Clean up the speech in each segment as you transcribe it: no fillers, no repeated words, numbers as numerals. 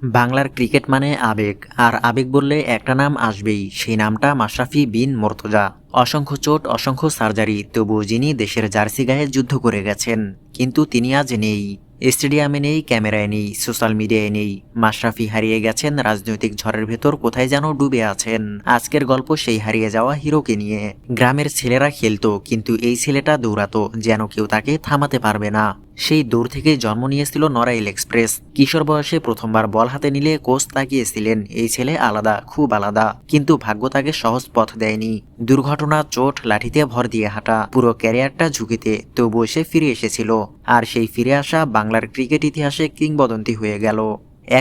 বাংলার ক্রিকেট মানে আবেগ, আর আবেগ বললে একটা নাম আসবেই, সেই নামটা মাশরাফি বিন মুর্তজা। অসংখ্য চোট, অসংখ্য সার্জারি, তবুও যিনি দেশের জার্সি গায়ে যুদ্ধ করে গেছেন, কিন্তু তিনি আজ নেই। স্টেডিয়ামে নেই, ক্যামেরায় নেই, সোশ্যাল মিডিয়ায় নেই। মাশরাফি হারিয়ে গেছেন রাজনৈতিক ঝড়ের ভেতর, কোথায় যেন ডুবে আছেন। আজকের গল্প সেই হারিয়ে যাওয়া হিরোকে নিয়ে। গ্রামের ছেলেরা খেলতো, কিন্তু এই ছেলেটা দৌড়াতো যেন কেউ তাকে থামাতে পারবে না। সেই দৌড় থেকে জন্ম নিয়েছিল নড়াইল এক্সপ্রেস। কিশোর বয়সে প্রথমবার বল হাতে নিলে কোচ তাকিয়েছিলেন, এই ছেলে আলাদা, খুব আলাদা। কিন্তু ভাগ্য তাকে সহজ পথ দেয়নি। দুর্ঘটনা, চোট, লাঠিতে ভর দিয়ে হাঁটা, পুরো ক্যারিয়ারটা ঝুঁকিতে, তবুও সে ফিরে এসেছিল। আর সেই ফিরে আসা বাংলার ক্রিকেট ইতিহাসে কিংবদন্তি হয়ে গেল।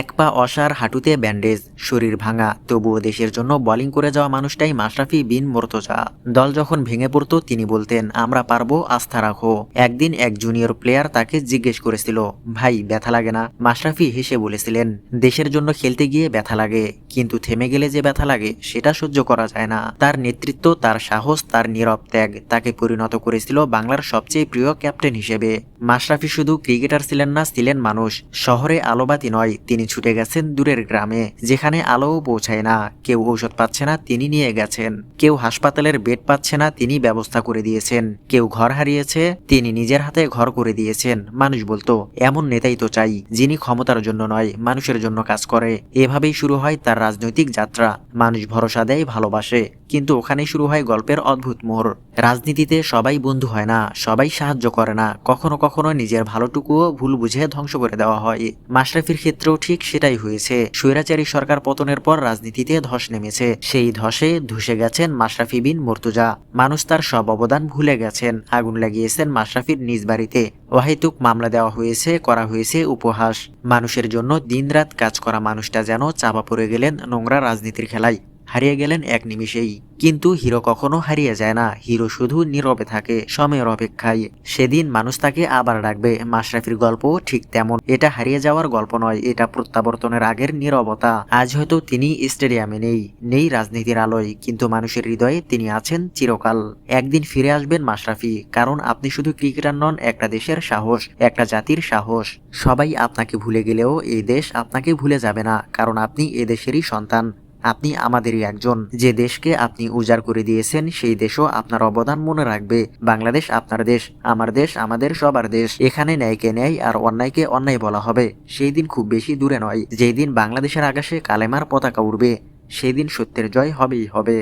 এক পা অসার, হাঁটুতে ব্যান্ডেজ, শরীর ভাঙা, তবুও দেশের জন্য বোলিং করে যাওয়া মানুষটাই মাশরাফি বিন মুর্তজা। দল যখন ভেঙে পড়তো তিনি বলতেন, আমরা পারবো, আস্থা রাখো। একদিন এক জুনিয়র প্লেয়ার তাকে জিজ্ঞেস করেছিল, ভাই ব্যথা লাগে না? মাশরাফি হেসে বলেছিলেন, দেশের জন্য খেলতে গিয়ে ব্যথা লাগে, কিন্তু থেমে গেলে যে ব্যথা লাগে সেটা সহ্য করা যায় না। তার নেতৃত্ব, তার সাহস, তার নীরব ত্যাগ তাকে পরিণত করেছিল বাংলার সবচেয়ে প্রিয় ক্যাপ্টেন হিসেবে। মাশরাফি শুধু ক্রিকেটার ছিলেন না, ছিলেন মানুষ। শহরে আলোবাতি নয়, তিনি ছুটে গেছেন দূরের গ্রামে, যেখানে আলোও পৌঁছায় না। কেউ ঔষধ পাচ্ছে না, তিনি নিয়ে গেছেন। কেউ হাসপাতালের বেড পাচ্ছে না, তিনি ব্যবস্থা করে দিয়েছেন। কেউ ঘর হারিয়েছে, তিনি নিজের হাতে ঘর করে দিয়েছেন। মানুষ বলতো, এমন নেতাই তো চাই, যিনি ক্ষমতার জন্য নয়, মানুষের জন্য কাজ করে। এভাবেই শুরু হয় তার রাজনৈতিক যাত্রা। মানুষ ভরসা দেয়, ভালোবাসে, কিন্তু ওখানেই শুরু হয় গল্পের অদ্ভুত মোড়। রাজনীতিতে সবাই বন্ধু হয় না, সবাই সাহায্য করে না, কখনো কখনো নিজের ভালোটুকুও ভুল বুঝে ধ্বংস করে দেওয়া হয়। মাশরাফির ক্ষেত্রেও ঠিক সেটাই হয়েছে। স্বৈরাচারী সরকার পতনের পর রাজনীতিতে ধস নেমেছে, সেই ধসে ধসে গেছেন মাশরাফি বিন মুর্তজা। মানুষ তার সব অবদান ভুলে গেছেন। আগুন লাগিয়েছেন মাশরাফির নিজ বাড়িতে, অহেতুক মামলা দেওয়া হয়েছে, করা হয়েছে উপহাস। মানুষের জন্য দিনরাত কাজ করা মানুষটা যেন চাপা পড়ে গেলেন নোংরা রাজনীতির খেলায়, হারিয়ে গেলেন এক নিমিষেই। কিন্তু হিরো কখনো হারিয়ে যায় না, হিরো শুধু নীরবে থাকে, সময়ের অপেক্ষায়। সেদিন মানুষ তাকে আবার ডাকবে। মাশরাফির গল্প ঠিক তেমন। এটা হারিয়ে যাওয়ার গল্প নয়, এটা প্রত্যাবর্তনের আগের নীরবতা। আজ হয়তো তিনি স্টেডিয়ামে নেই, নেই রাজনীতির আলোয়, কিন্তু মানুষের হৃদয়ে তিনি আছেন চিরকাল। একদিন ফিরে আসবেন মাশরাফি, কারণ আপনি শুধু ক্রিকেটার নন, একটা দেশের সাহস, একটা জাতির সাহস। সবাই আপনাকে ভুলে গেলেও এই দেশ আপনাকে ভুলে যাবে না, কারণ আপনি এ দেশেরই সন্তান। আপনি আমাদেরই একজন। যে দেশকে আপনি উজাড় করে দিয়েছেন, সেই দেশও আপনার অবদান মনে রাখবে। বাংলাদেশ আপনার দেশ, আমার দেশ, আমাদের সবার দেশ। এখানে ন্যায়কে ন্যায় আর অন্যায়কে অন্যায় বলা হবে। সেই দিন খুব বেশি দূরে নয়, যেই দিন বাংলাদেশের আকাশে কালেমার পতাকা উড়বে। সেই দিন সত্যের জয় হবেই হবে।